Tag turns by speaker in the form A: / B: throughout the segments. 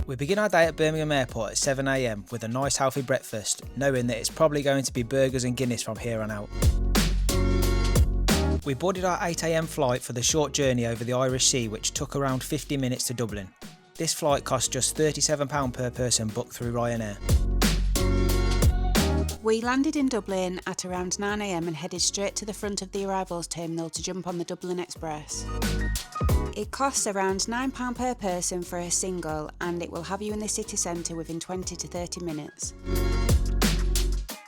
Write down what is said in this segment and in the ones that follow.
A: We begin our day at Birmingham Airport at 7 AM with a nice healthy breakfast, knowing that it's probably going to be burgers and Guinness from here on out. We boarded our 8 AM flight for the short journey over the Irish Sea, which took around 50 minutes to Dublin. This flight cost just £37 per person booked through Ryanair.
B: We landed in Dublin at around 9 AM and headed straight to the front of the arrivals terminal to jump on the Dublin Express. It costs around £9 per person for a single, and it will have you in the city centre within 20 to 30 minutes.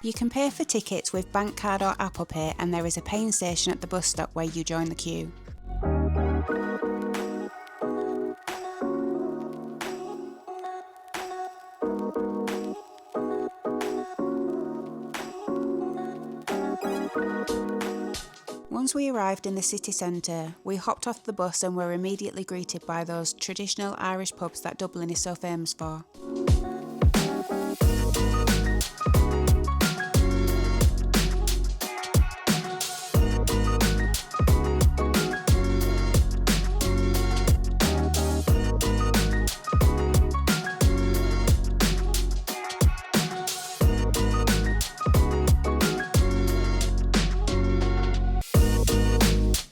B: You can pay for tickets with bank card or Apple Pay, and there is a paying station at the bus stop where you join the queue. Once we arrived in the city centre, we hopped off the bus and were immediately greeted by those traditional Irish pubs that Dublin is so famous for.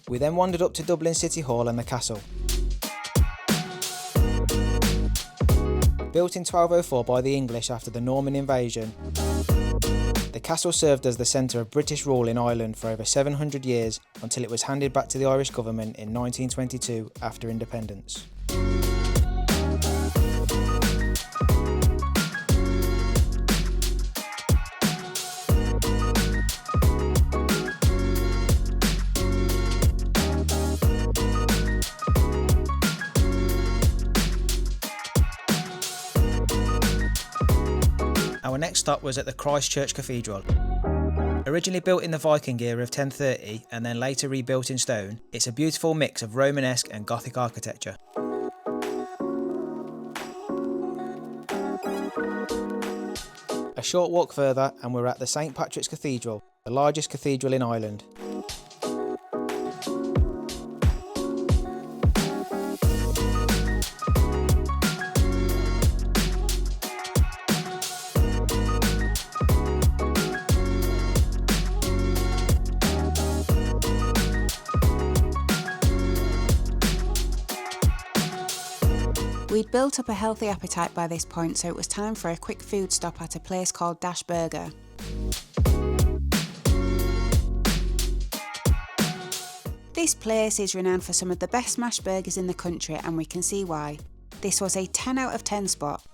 A: We then wandered up to Dublin City Hall and the castle. Built in 1204 by the English after the Norman invasion, the castle served as the centre of British rule in Ireland for over 700 years until it was handed back to the Irish government in 1922 after independence. Our next stop was at the Christ Church Cathedral. Originally built in the Viking era of 1030 and then later rebuilt in stone, it's a beautiful mix of Romanesque and Gothic architecture. A short walk further and we're at the St Patrick's Cathedral, the largest cathedral in Ireland.
B: We'd built up a healthy appetite by this point, so it was time for a quick food stop at a place called Dash Burger. This place is renowned for some of the best smashed burgers in the country, and we can see why. This was a 10 out of 10 spot.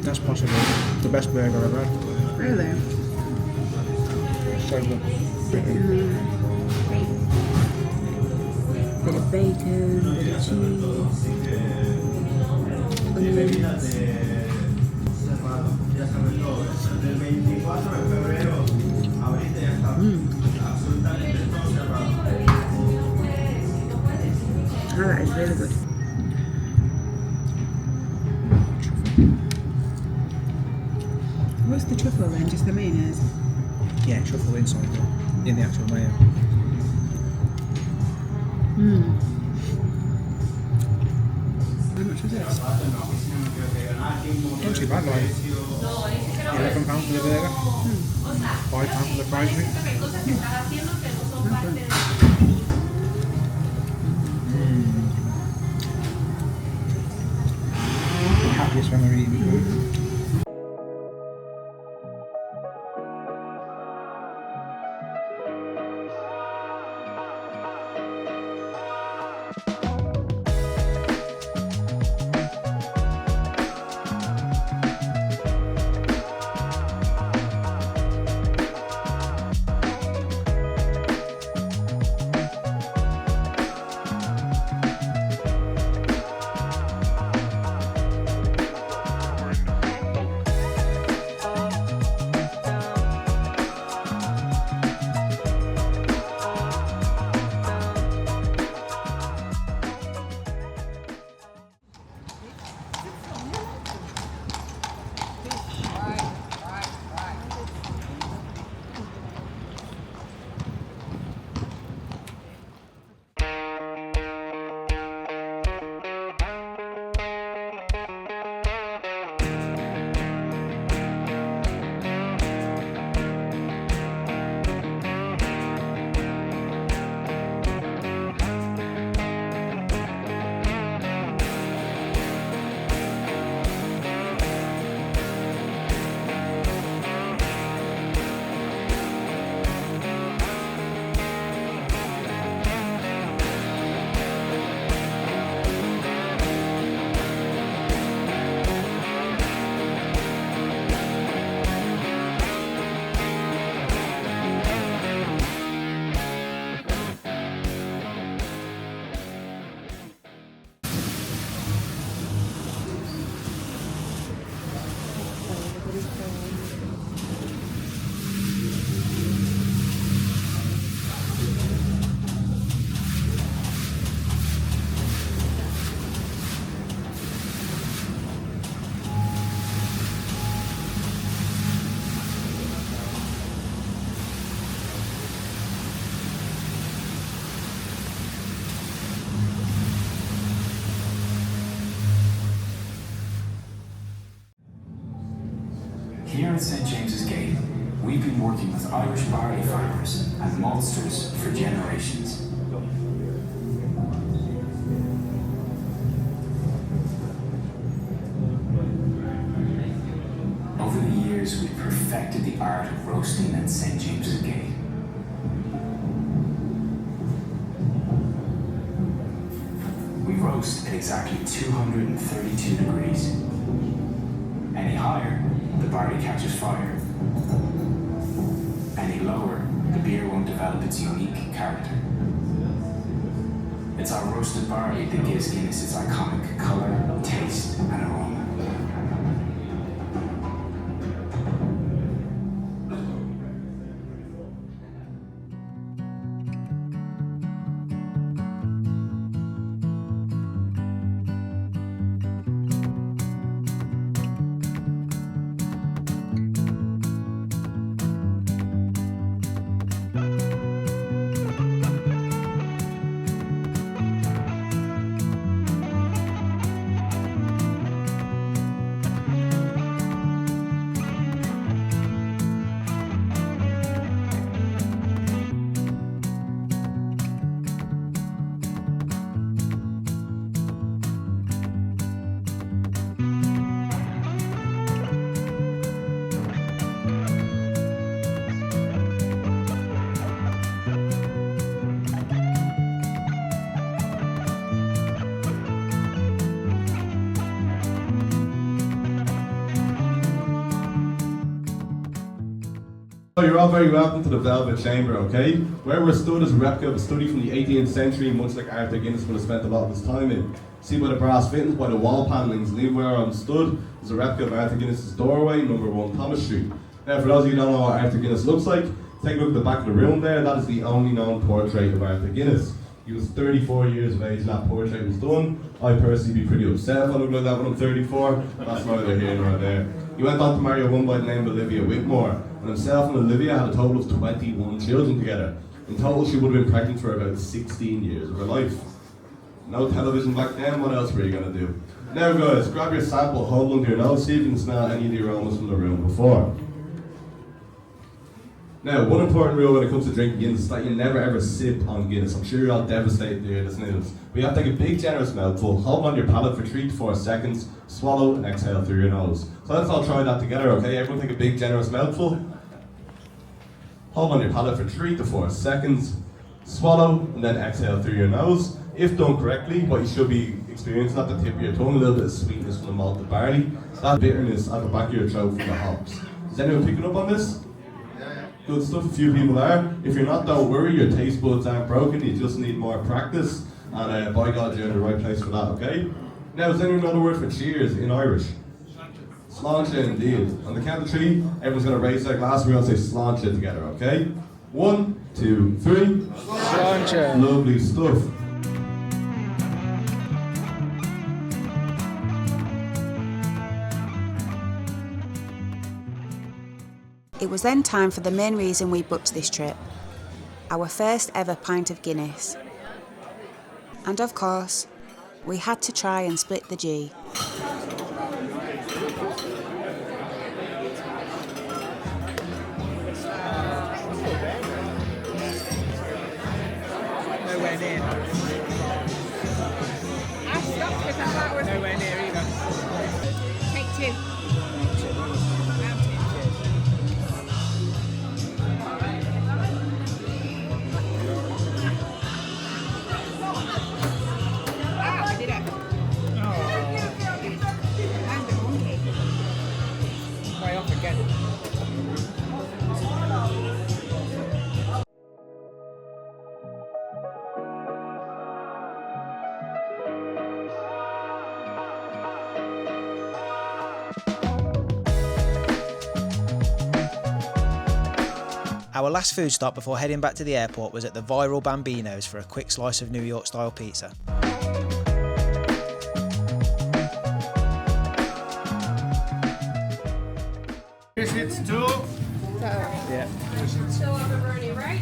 A: That's possibly the best burger I've had.
B: Really?
A: So good.
B: Bit of bacon, bit of cheese, onions. Oh, that is really good. What's the truffle then? Just the mayonnaise?
A: Yeah, truffle inside in the actual mayo.
B: How much was this?
A: Not too bad, like £11 for the burger, £5 for the fries, I think. Happiest when we're eating food.
C: at St James's Gate, we've been working with Irish barley farmers and maltsters for generations. Over the years, we've perfected the art of roasting at St James's Gate. We roast at exactly 232 degrees. Any higher, the barley catches fire. Any lower, the beer won't develop its unique character. It's our roasted barley that gives Guinness its iconic colour, taste, and aroma.
D: So you're all very welcome to the Velvet Chamber, okay? Where we're stood is a replica of a study from the 18th century, much like Arthur Guinness would have spent a lot of his time in. See by the brass fittings, by the wall panellings, leave where I'm stood is a replica of Arthur Guinness's doorway, number 1 Thomas Street. Now for those of you who don't know what Arthur Guinness looks like, take a look at the back of the room there, that is the only known portrait of Arthur Guinness. He was 34 years of age when that portrait was done. I personally be pretty upset if I look like that when I'm 34, that's neither here nor there. He went on to marry a woman by the name of Olivia Whitmore, and himself and Olivia had a total of 21 children together. In total, she would have been pregnant for about 16 years of her life. No television back then, what else were you going to do? Now guys, grab your sample, hold under your nose, see if you can smell any of the aromas from the room before. Now, one important rule when it comes to drinking Guinness is that you never ever sip on Guinness. I'm sure you're all devastated to hear this news. But you have to take a big generous mouthful, hold on your palate for 3 to 4 seconds, swallow and exhale through your nose. So let's all try that together, okay? Everyone take a big generous mouthful. Hold on your palate for 3 to 4 seconds, swallow and then exhale through your nose. If done correctly, what you should be experiencing at the tip of your tongue, a little bit of sweetness from the malted barley, that bitterness at the back of your throat from the hops. Is anyone picking up on this? Good stuff, a few people are. If you're not, don't worry, your taste buds aren't broken, you just need more practice. And by God, you're in the right place for that, okay? Now, is there another word for cheers in Irish? Sláinte indeed. On the count of 3, everyone's going to raise their glass, we're going to say sláinte together, okay? 1, 2, 3.
A: Sláinte.
D: Lovely stuff.
B: It was then time for the main reason we booked this trip, our first ever pint of Guinness. And of course, we had to try and split the G.
A: Nowhere near.
E: I stopped because I thought it was
A: Nowhere near either.
E: take 2.
A: Way off again. Our last food stop before heading back to the airport was at the viral Bambino's for a quick slice of New York style pizza.
D: It's 2.
A: Yeah.
E: Still over Bernie, right?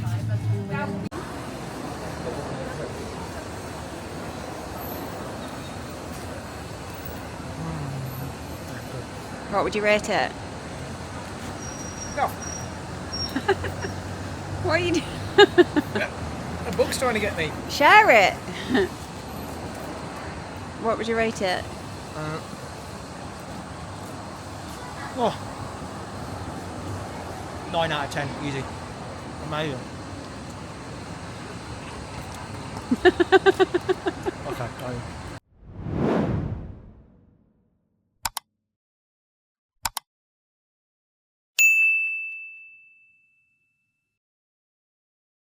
B: What would you rate it?
A: No.
B: What are you doing?
A: A book's trying to get me.
B: Share it. What would you rate it?
A: Oh. 9 out of 10, easy. Amazing. Okay,